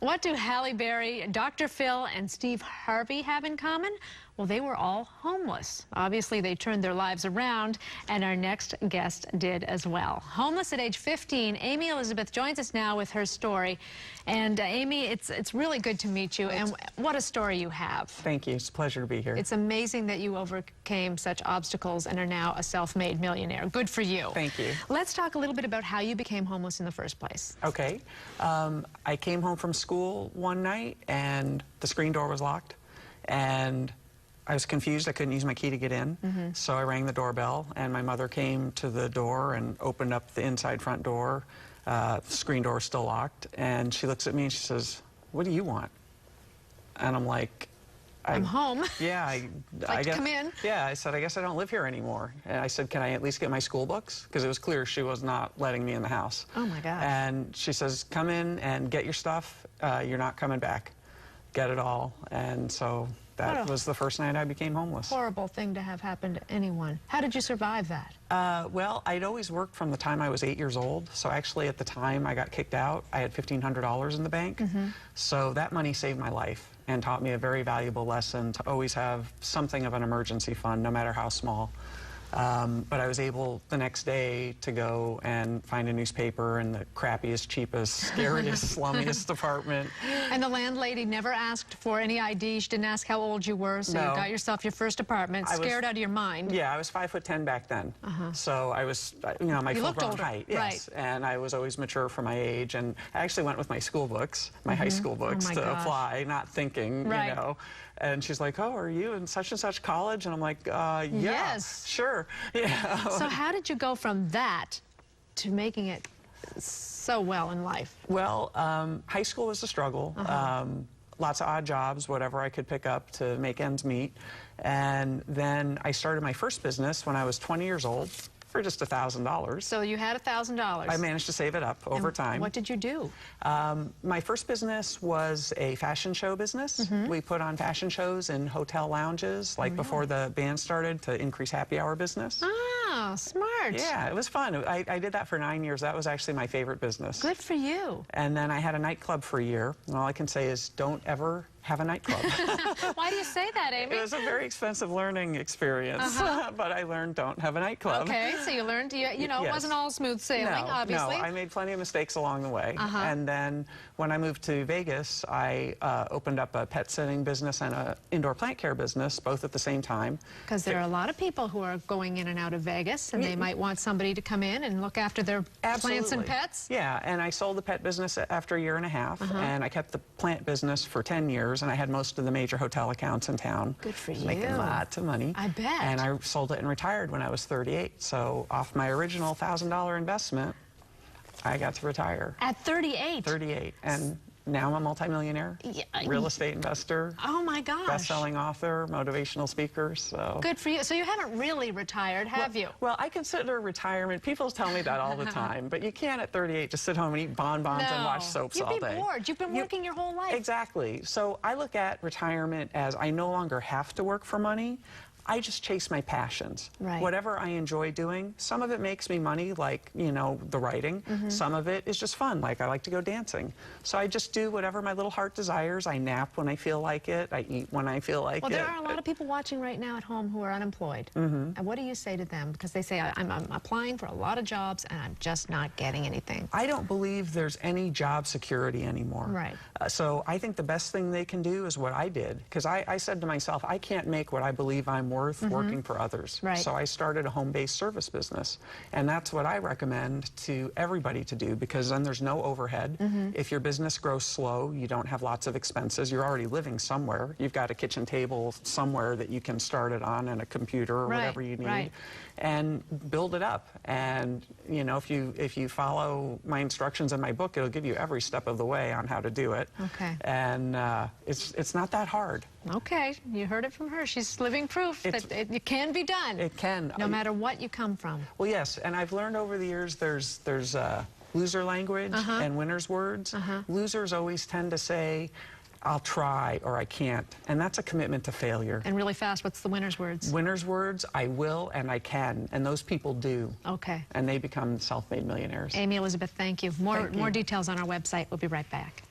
What do Halle Berry, Dr. Phil, and Steve Harvey have in common? Well, they were all homeless. Obviously, they turned their lives around, and our next guest did as well. Homeless at age 15, Aimee Elizabeth joins us now with her story. And Aimee, it's really good to meet you, and what a story you have. Thank you. It's a pleasure to be here. It's amazing that you overcame such obstacles and are now a self-made millionaire. Good for you. Thank you. Let's talk a little bit about how you became homeless in the first place. Okay. I came home from school one night, and the screen door was locked, and I was confused. I couldn't use my key to get in, so I rang the doorbell, and my mother came to the door and opened up the inside front door. Screen door was still locked, and she looks at me and she says, "What do you want?" And I'm like, I'm home. Yeah, I guess, come in. Yeah, I said, I guess I don't live here anymore. And I said, can I at least get my school books? Because it was clear she was not letting me in the house. Oh my gosh. And she says, come in and get your stuff. You're not coming back. Get it all. And so that was the first night I became homeless. Horrible thing to have happen to anyone. How did you survive that? Well, I'd always worked from the time I was 8 years old. So actually at the time I got kicked out, I had $1,500 in the bank. So that money saved my life and taught me a very valuable lesson to always have something of an emergency fund, no matter how small. But I was able the next day to go and find a newspaper in the crappiest, cheapest, scariest, slummiest apartment. And the landlady never asked for any ID. She didn't ask how old you were, so No. you got yourself your first apartment, scared out of your mind. Yeah, I was 5'10" back then. So I was, you know, my full-grown height. Yes, right. And I was always mature for my age. And I actually went with my school books, my high school books, to apply, not thinking, you know. And she's like, oh, are you in such and such college? And I'm like, yeah, yes, sure. Yeah. So how did you go from that to making it so well in life? Well, high school was a struggle. Lots of odd jobs, whatever I could pick up to make ends meet. And then I started my first business when I was 20 years old for just $1,000. So you had $1,000. I managed to save it up over time. What did you do? My first business was a fashion show business. We put on fashion shows in hotel lounges, like before the band started, to increase happy hour business. Oh, smart. Yeah, it was fun. I did that for 9 years. That was actually my favorite business. Good for you. And then I had a nightclub for a year. And all I can say is don't ever have a nightclub. Why do you say that, Aimee? It was a very expensive learning experience, but I learned don't have a nightclub. Okay, so you learned, you know, it wasn't all smooth sailing, obviously. No, I made plenty of mistakes along the way. And then when I moved to Vegas, I opened up a pet sitting business and an indoor plant care business, both at the same time. Because there are a lot of people who are going in and out of Vegas, and they might want somebody to come in and look after their plants and pets. Yeah, and I sold the pet business after a year and a half, and I kept the plant business for 10 years, and I had most of the major hotel accounts in town. Good for you. Making lots of money. I bet. And I sold it and retired when I was 38. So off my original $1,000 investment, I got to retire. At 38? 38. And now I'm a multimillionaire, real estate investor. Oh my gosh. Best-selling author, motivational speaker, so. Good for you. So you haven't really retired, have you? Well, I consider retirement, people tell me that all the time, but you can't at 38 just sit home and eat bonbons and watch soaps all day. You'd be bored. You've been working your whole life. Exactly. So I look at retirement as I no longer have to work for money. I just chase my passions. Right. Whatever I enjoy doing, some of it makes me money, like, you know, the writing. Some of it is just fun, like I like to go dancing. So I just do whatever my little heart desires. I nap when I feel like it. I eat when I feel like it. Well, there are a lot of people watching right now at home who are unemployed. And what do you say to them? Because they say, I'm applying for a lot of jobs and I'm just not getting anything. I don't believe there's any job security anymore. Right. So I think the best thing they can do is what I did. Because I said to myself, I can't make what I believe I'm worth working for others. Right. So I started a home-based service business. And that's what I recommend to everybody to do, because then there's no overhead. If your business grows slow, you don't have lots of expenses. You're already living somewhere. You've got a kitchen table somewhere that you can start it on, and a computer or whatever you need. And build it up. And, you know, if you follow my instructions in my book, it'll give you every step of the way on how to do it. Okay. And it's not that hard. Okay, you heard it from her. She's living proof that it can be done. It can. No matter what you come from. Well, yes, and I've learned over the years there's loser language and winner's words. Losers always tend to say, I'll try, or I can't. And that's a commitment to failure. And really fast, what's the winner's words? Winner's words, I will and I can. And those people do. Okay. And they become self-made millionaires. Aimee Elizabeth, thank you. More details on our website. We'll be right back.